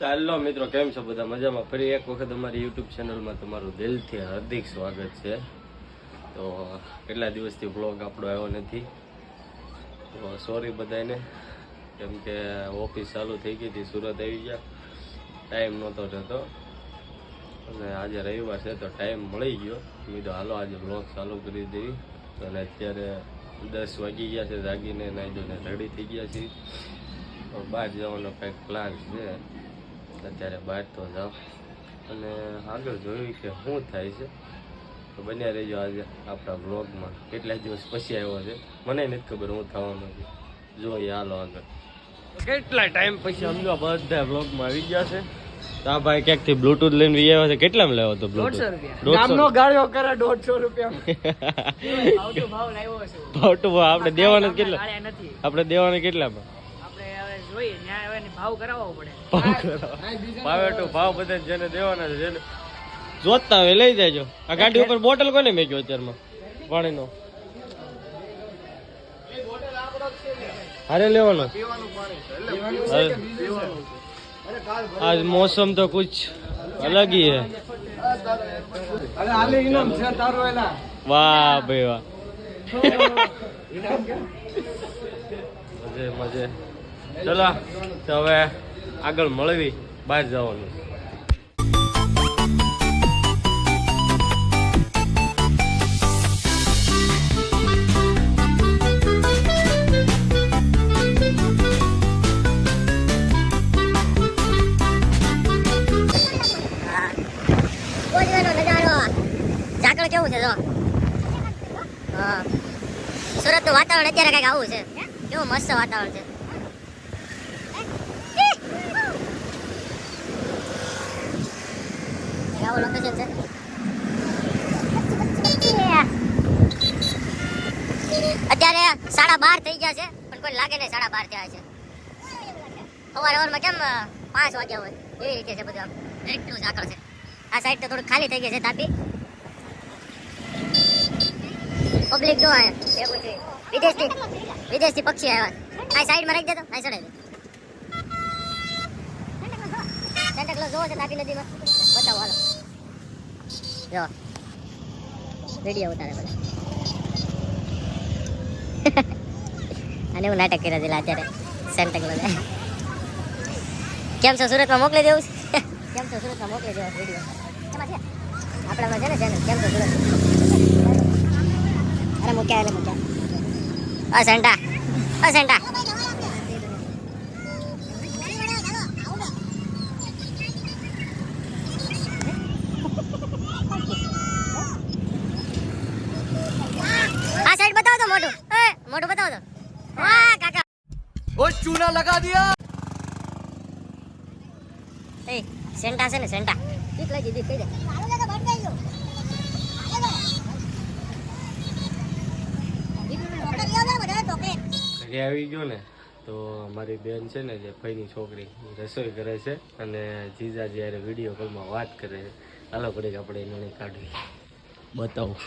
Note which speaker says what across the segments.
Speaker 1: ચાલો મિત્રો, કેમ છો બધા? મજામાં? ફરી એક વખત અમારી યુટ્યુબ ચેનલમાં તમારું દિલથી હાર્દિક સ્વાગત છે. તો કેટલા દિવસથી બ્લોગ આપણો આવ્યો નથી, તો સોરી બધાને, કેમ કે ઓફિસ ચાલુ થઈ ગઈ હતી, સુરત આવી ગયા, ટાઈમ નહોતો રહેતો, અને આજે રવિવાર છે તો ટાઈમ મળી ગયો. મેં તો હાલો આજે બ્લોગ ચાલુ કરી દઈએ. અને અત્યારે 10 વાગી ગયા છે, જાગીને નાહી ધોઈને રેડી થઈ ગયા છીએ. બહાર જવાનો કંઈક પ્લાન છે, અત્યારે બહાર તો જાઓ અને આગળ જોયું કે શું થાય છે. તો બન્યા રહેજો આજે આપણા બ્લોગમાં. કેટલા દિવસ પછી આવ્યો છે, મને નથી ખબર હું થવાનું છે, જોઈએ હાલો આગળ. કેટલા ટાઈમ પછી સમજો બધા બ્લોગમાં આવી ગયા છે. તો આ ભાઈ ક્યાંકથી બ્લુટૂથ લઈને આવ્યા છે. કેટલામાં લાવ્યો હતો બ્લુટૂથ? 150
Speaker 2: ગામનો ગાળ્યો કરે 150 રૂપિયા ભાવ લાવ્યો છે.
Speaker 1: ભાવ તો આપણે દેવાના કેટલા? આપણે દેવાના કેટલામાં?
Speaker 2: ભાવ કરાવવો પડે.
Speaker 1: ભાવ બધા જેને દેવાના છે, જેને જોતા હોય લઈ જાયજો. આ ગાડી ઉપર બોટલ કોને મેક્યો અત્યારમાં પાણીનો? અરે લેવાનો. आज मौसम तो कुछ अलग ही है. वाह भाई वाह. મજે મજે. ચલો તો હવે આગળ મળવી, બહાર જવાનું.
Speaker 3: કેવું છે જો? હા, સુરત નું વાતાવરણ અત્યારે કઈક આવું છે. કેવું મસ્ત વાતાવરણ છે. આવું લોકેશન છે. અત્યારે 12:30 થઈ ગયા છે, પણ કોઈ લાગે નહીં 12:30 થયા છે. સવારમાં કેમ 5 વાગ્યા હોય એવી રીતે છે બધું. એટલું ઝાકળ છે. આ સાઈડ તો થોડું ખાલી થઈ ગઈ છે તાપી. પબ્લિક જો એવું છે. વિદેશથી પક્ષી આવ્યા. આ સાઈડમાં રાખી દેતો, આ ચડે સેન્ટા ક્લોઝ જોવો છે તાપી નદીમાં. બતાવો હાલો, જો વિડીયો ઉતારે બધા. અને હું નાટક કર્યા છે અત્યારે સેન્ટા ક્લોઝ. કેમ છો સુરતમાં મોકલી દેવું છે? કેમ છો સુરતમાં મોકલી દેવો વિડીયો. આપણામાં છે ને ચેનલ કેમ છો સુરત. અરે મૂક્યા. સેન્ટા સેન્ટા આ સાઈડ બતાવો તો મોઢું. મોઢું બતાવો તો. વાહ કાકા,
Speaker 2: ઓ ચૂના લગા દિયા.
Speaker 3: એ સેન્ટા છે ને, સેન્ટા બીક લાગી, બીક કહી દે.
Speaker 1: ઘરે આવી ગયો ને તો મારી બેન છે ને, જે ભાઈની છોકરી, રસોઈ કરે છે અને જીજા જ્યારે વિડીયો કોલમાં વાત કરે છે. હાલો ઘડીક આપણે એને કાઢવી, બતાવું.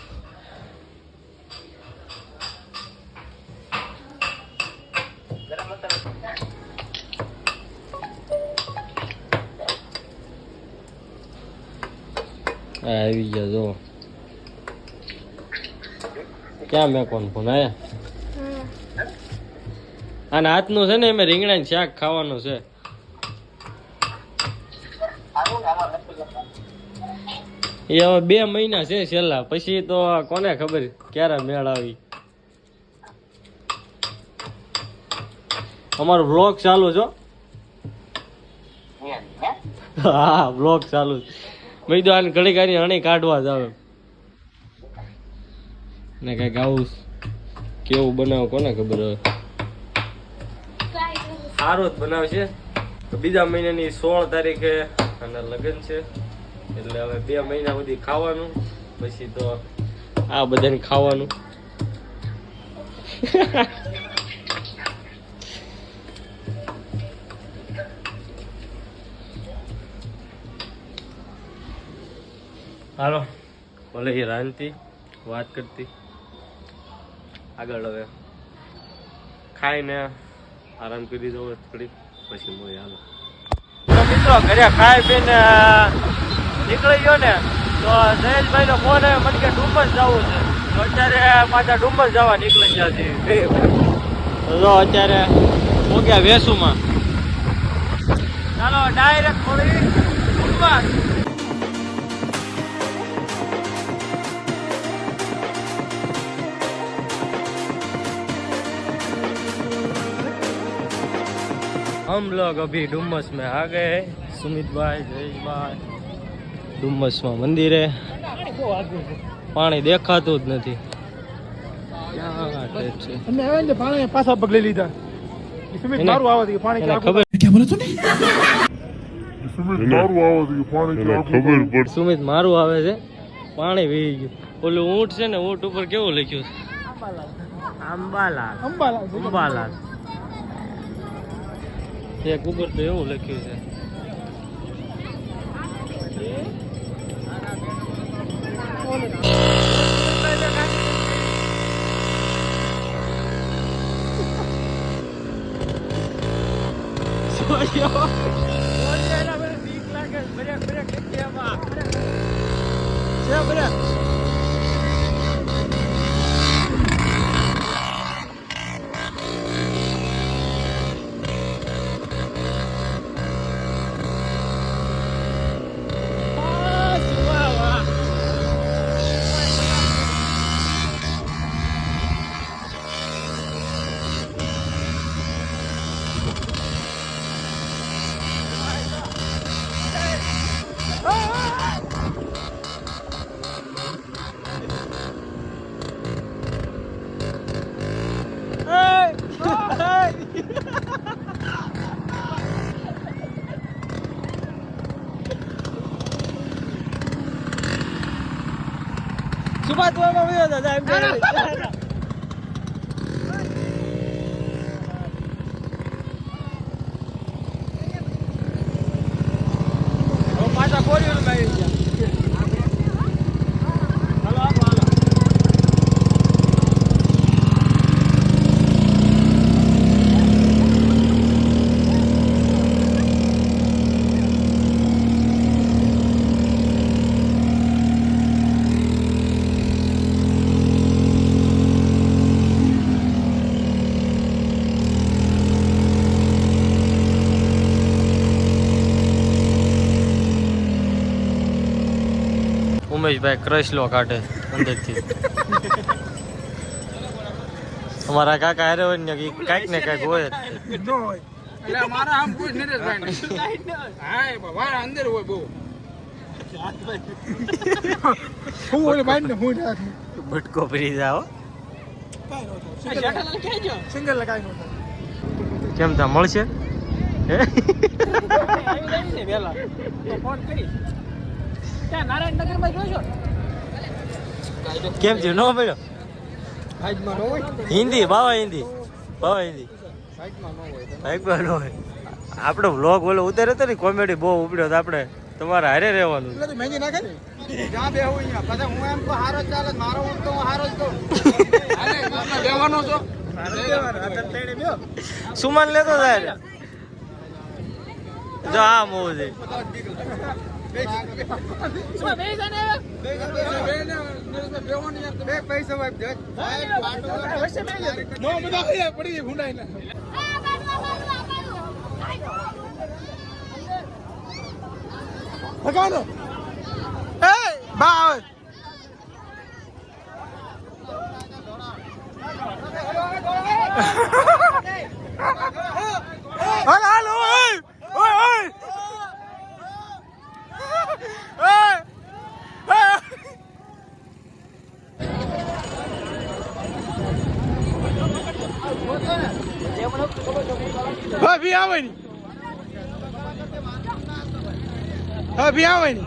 Speaker 1: આવી ગયા જો. ક્યાં મેં કોણ ફોન આયા? અને હાથનું છે ને, એમાં રીંગણાનું શાક ખાવાનું છે. એ હવે 2 મહિના છે છેલ્લા, પછી તો કોને ખબર ક્યારે મેળ આવી. અમારો વ્લોગ ચાલુ છો. હા, વ્લોગ ચાલુ. મેં તો આને ઘડી કાઢી હણી કાઢવા જ આવે ને. કઈક આવું કેવું બનાવ કોને ખબર હવે. સારો જ બનાવશે. બીજા મહિનાની 16 તારીખે અને લગ્ન છે, એટલે હવે 2 મહિના સુધી ખાવાનું, પછી તો આ બધાને ખાવાનું. હાલો ભલે એ રાંધતી વાત કરતી આગળ. હવે ખાઈને આરામ કરી દો થોડીક, પછી મળીએ. હાલો મિત્રો ઘરે ખાઈ પીને નીકળી ગયો ને તો જયેશભાઈ નો ફોન આવ્યો મને કે ડુમસ જવું છે તો અત્યારે પાછા ડુમસ જવા નીકળી ગયા છે તો અત્યારે પહોંચ્યા વેસુમાં ચાલો ડાયરેક્ટ થોડી ડુમસ हम लोग अभी डुमस में आ गए हैं सुमित भाई जयेश भाई डुमस में मंदिर है पानी देखाતું જ નથી ક્યાં ટાઈપ છે
Speaker 4: અમે આવે ને પાણી પાછા પગલે લીધા સુમિત
Speaker 1: એને-
Speaker 4: મારું આવે છે પાણી
Speaker 1: એને
Speaker 4: ચાખું.
Speaker 1: ખબર સુમિત મારું આવે છે પાણી વહી ગયું ઓલું ઊંટ છે ને ઊંટ ઉપર કેવું લખ્યું છે અંબાલાલ
Speaker 4: અંબાલા
Speaker 1: અંબાલાલ એક ઉપર તો એવું લખ્યું છે સુબા તું એમાં વયો જા એમ પાછા કોરિયર માં આવી ગયા હાલો હાલો ઉમેશભાઈ ક્રશલો કાઢે અંદરથી અમારા કાકા હારે હોય ને કાંઈક ને કાંઈક હોય જ.
Speaker 4: ન હોય એટલે મારા આમ કોઈ નરેશભાઈ ને હા મારા અંદર હોય બહુ હું ઓલે બાઈન ને હું રાખ
Speaker 1: ભટકો ભરી જાઓ
Speaker 4: સિંગલ લગાઈ નો
Speaker 1: કેમ ત્યાં મળશે હે? કેમ છે નો મળ્યો
Speaker 4: સાઈડમાં ન હોય
Speaker 1: હિન્દી બાવા હિન્દી
Speaker 4: સાઈડમાં ન હોય
Speaker 1: બાઈકમાં નો હોય આપણો વ્લોગ ઓલો ઉતાર્યો હતો ને કોમેડી બહુ ઉપડ્યો તો આપણે તમારે હારે રહેવાનું
Speaker 4: એટલે તો મહેંદી નાખે ને જ્યાં બેહું અહીંયા પછી હું એમ તો હારો જ ચાલે મારો ઊંટ તો હું હારો જ દઉં હાલે મારા બેવાનો છો
Speaker 1: સુમન લેતો જાય જો આ મોહ છે
Speaker 4: ભગવાનો એ બા હાલ હાલ ઓય ઓય ઓય ભી આવે ની ભી આવે ની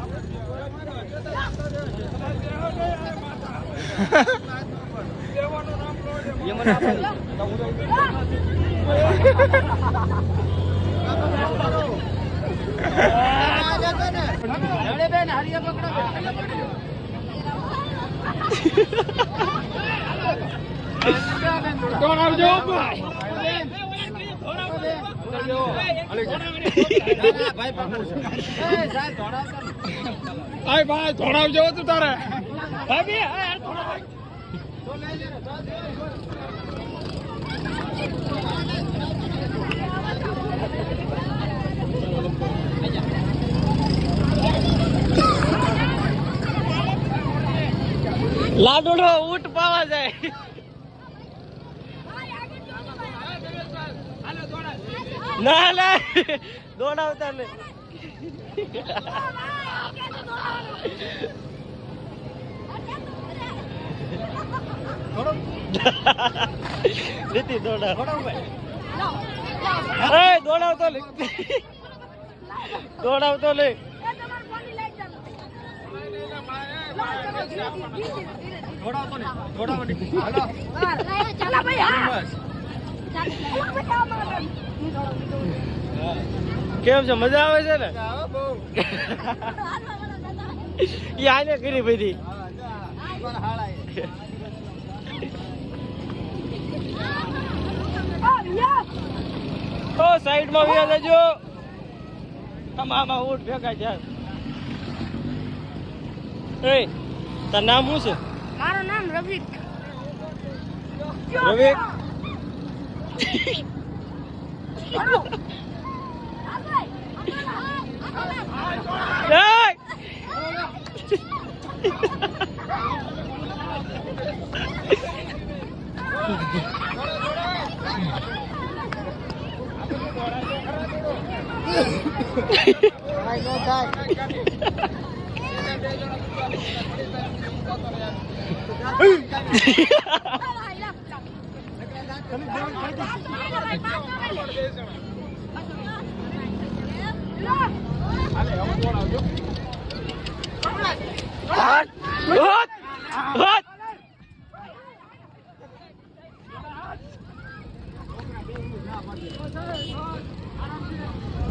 Speaker 4: આવજો ભાઈ ધોડાવજો તું તારે ભાઈ
Speaker 1: લાડુડો ઊંટ પાવા જાય. ના ના દોડાવતા ને લીધી દોડાવતો લે દોડાવતો લે કેમ છે મજા આવે છે ને ઈ આને કરી બધી ઓ સાઈડ માં વ્યા જજો આમાં ઊંટ ભેગા છે એ તાર નામ શું છે
Speaker 2: મારું નામ રવિક
Speaker 1: રવિક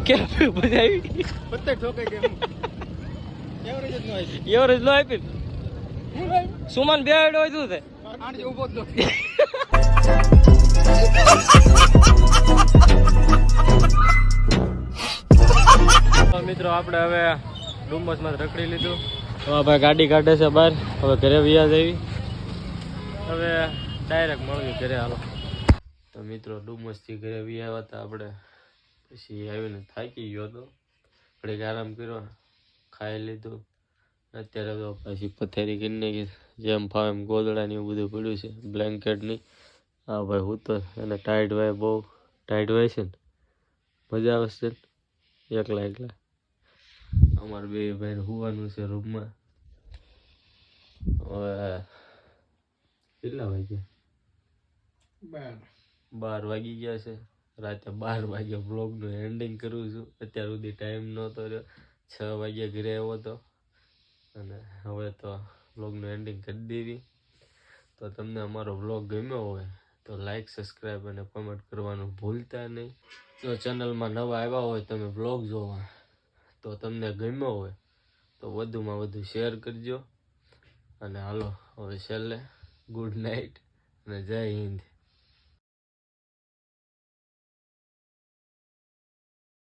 Speaker 1: કે બજાવી
Speaker 4: પત્તે ઠોકાઈ ગઈ
Speaker 1: એવરેજ લો આપી સુમન બે હોય શું છે
Speaker 4: આણજી ઊભો જ
Speaker 1: મિત્રો આપણે હવે ડુમ્બસમાં રખડી લીધું તો ભાઈ ગાડી કાઢે છે બહાર હવે ઘરે વ્યા જવી હવે ડાયરેક્ટ મળવી ઘરે હાલો તો મિત્રો ડુમ્બસથી ઘરે વ્યા હતા આપણે પછી આવીને થાકી ગયો હતો ઘડીક આરામ કર્યો ખાઈ લીધું અત્યારે તો પછી પથેરી કરી નાખી જેમ ફાવે એમ ગોદડાની એવું બધું પડ્યું છે બ્લેન્કેટની હા ભાઈ હું તો એને ટાઈટ હોય બહુ ટાઈટ હોય છે ને મજા આવશે ને એકલા એકલા અમારે બે ભાઈને હોવાનું છે રૂમમાં હવે કેટલા વાગ્યા 12 વાગી ગયા છે રાતે 12 વાગ્યા બ્લોગનું એન્ડિંગ કરું છું અત્યાર સુધી ટાઈમ નહોતો રહ્યો 6 વાગ્યા ઘરે આવ્યો હતો અને હવે તો બ્લોગનું એન્ડિંગ કરી દેવી તો તમને અમારો બ્લોગ ગમ્યો હોય તો લાઈક સબસ્ક્રાઈબ અને કમેન્ટ કરવાનું ભૂલતા નહીં જો ચેનલમાં નવા આવ્યા હોય તમે બ્લોગ જોવા તો તમને ગમ્યો હોય તો વધુમાં વધુ શેર કરજો અને હાલો હવે છેલ્લે ગુડ નાઇટ અને જય હિન્દ.